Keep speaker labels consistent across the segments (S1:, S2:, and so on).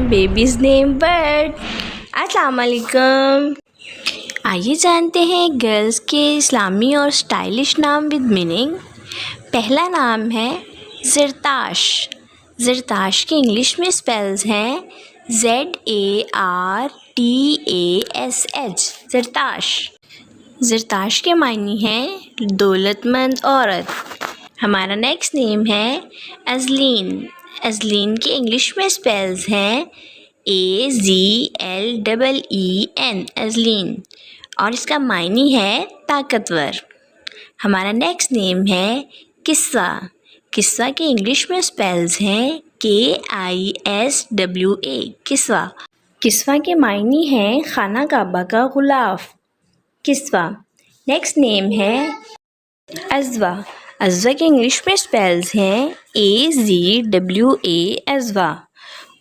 S1: Babies نیم word. السلام علیکم۔ آئیے جانتے ہیں گرلز کے اسلامی اور اسٹائلش نام ود میننگ۔ پہلا نام ہے زرتاش۔ زرتاش کے انگلش میں اسپیلز ہیں ZARTASH، زرتاش۔ زرتاش کے معنی ہیں دولت مند عورت۔ ہمارا نیکسٹ نیم ہے ازلین۔ ازلین کے انگلش میں اسپیلز ہیں AZLEEN، ازلین، اور اس کا معنی ہے طاقتور۔ ہمارا نیکسٹ نیم ہے کسوہ۔ کسوہ کے انگلش میں اسپیلز ہیں KISWA، کسوہ۔ کسوہ کے معنی ہیں خانہ کعبہ کا غلاف، کسوہ۔ نیکسٹ نیم ہے عزوہ۔ عزوہ کے انگلش میں اسپیلز ہیں AZWA، عزوہ،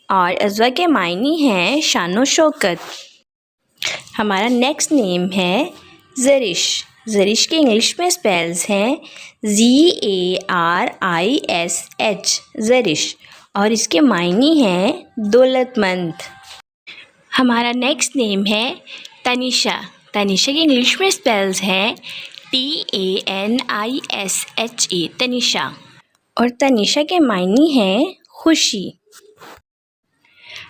S1: اور عزوہ کے معنی ہیں شان و شوکت۔ ہمارا نیکسٹ نیم ہے زرش۔ زرش کے انگلش میں اسپیلز ہیں ZARISH، زرش، اور اس کے معنی ہیں دولت مند۔ ہمارا نیکسٹ نیم ہے تنیشا۔ تنیشا کے انگلش میں اسپیلز ہیں TANISHA، تنیشا، اور تنیشا کے معنی ہیں خوشی۔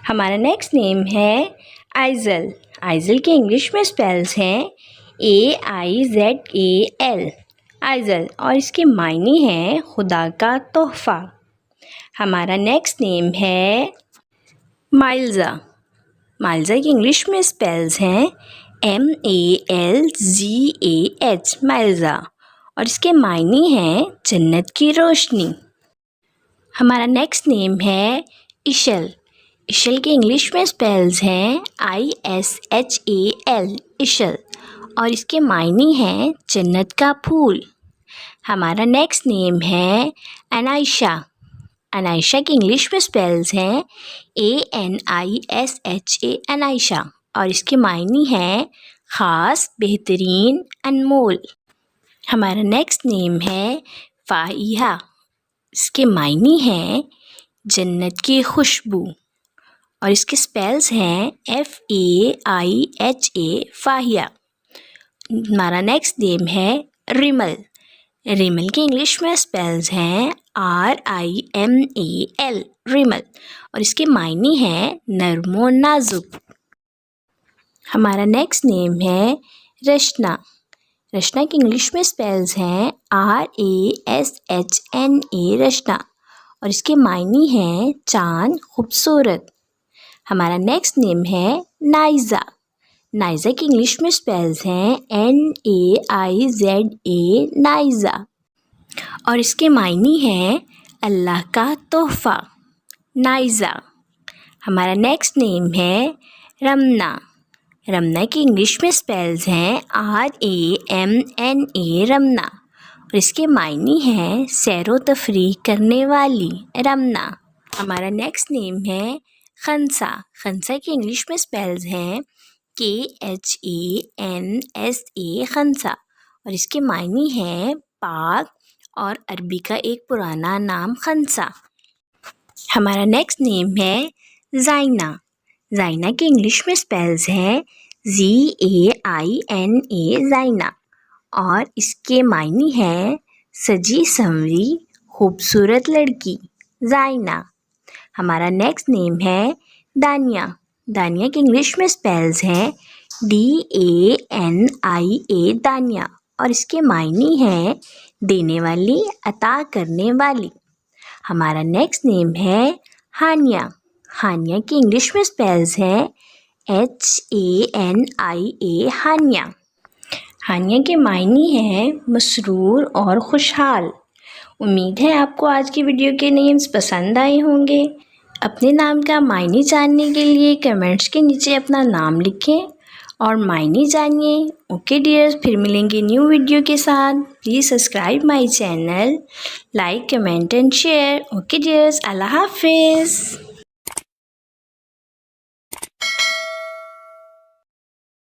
S1: ہمارا نیکسٹ نیم ہے آئزل۔ آئزل کے انگلش میں اسپیلز ہیں AIZAL، آئزل، اور اس کے معنی ہیں خدا کا تحفہ۔ ہمارا نیکسٹ نیم ہے مائلزہ۔ مائلزہ کے انگلش میں اسپیلز ہیں MALZAH، مائلزہ، اور اس کے معنی ہیں جنت کی روشنی۔ ہمارا نیکسٹ نیم ہے اشل۔ اشل کے انگلش میں اسپیلز ہیں ISHAL، اشل، اور اس کے معنی ہیں جنت کا پھول۔ ہمارا نیکسٹ نیم ہے انائشہ۔ انائشہ کے انگلش میں اسپیلز ہیں ANISHA، انائشہ، اور اس کے معنی ہیں خاص، بہترین، انمول۔ ہمارا نیکسٹ نیم ہے فاہیہ۔ اس کے معنی ہیں جنت کی خوشبو، اور اس کے اسپیلز ہیں FAIHA، فاہیہ۔ ہمارا نیکسٹ نیم ہے ریمل۔ ریمل کے انگلش میں اسپیلز ہیں RIMAL، ریمل، اور اس کے معنی ہیں نرم و نازک۔ ہمارا نیکسٹ نیم ہے رشنا۔ رشنا کے انگلش میں اسپیلز ہیں RASHNA، رشنا، اور اس کے معنی ہیں چاند، خوبصورت۔ ہمارا نیکسٹ نیم ہے نائزہ۔ نائزہ کے انگلش میں اسپیلز ہیں NAIZA، نائزہ، اور اس کے معنی ہیں اللہ کا تحفہ، نائزہ۔ ہمارا نیکسٹ نیم ہے رمنا۔ رمنا کے انگلش میں اسپیلز ہیں RAMNA، رمنا، اور اس کے معنی ہیں سیر و تفریح کرنے والی، رمنا۔ ہمارا نیکسٹ نیم ہے خنسا۔ خنسا کے انگلش میں اسپیلز ہیں KHANSA، خنسا، اور اس کے معنی ہیں پاک، اور عربی کا ایک پرانا نام خنسا۔ ہمارا نیکسٹ نیم ہے زائنہ۔ زائنہ کے انگلش میں اسپیلز ہیں ZAINA، زائنہ، اور اس کے معنی ہیں سجی سنوری، خوبصورت لڑکی، زائنہ۔ ہمارا نیکسٹ نیم ہے دانیہ۔ دانیہ کے انگلش میں اسپیلز ہیں DANIA، دانیہ، اور اس کے معنی ہیں دینے والی، عطا کرنے والی۔ ہمارا نیکسٹ نیم ہے ہانیہ۔ ہانیہ کے انگلش میں اسپیلز ہیں HANIA، ہانیہ۔ ہانیہ کے معنی ہیں مسرور اور خوشحال۔ امید ہے آپ کو آج کی ویڈیو کے نیمز پسند آئے ہوں گے۔ اپنے نام کا معنی جاننے کے لیے کمنٹس کے نیچے اپنا نام لکھیں اور معنی جانیے۔ اوکے ڈیئرز، پھر ملیں گے نیو ویڈیو کے ساتھ۔ Please subscribe my channel, like, comment and share. Okay dears, اللہ حافظ۔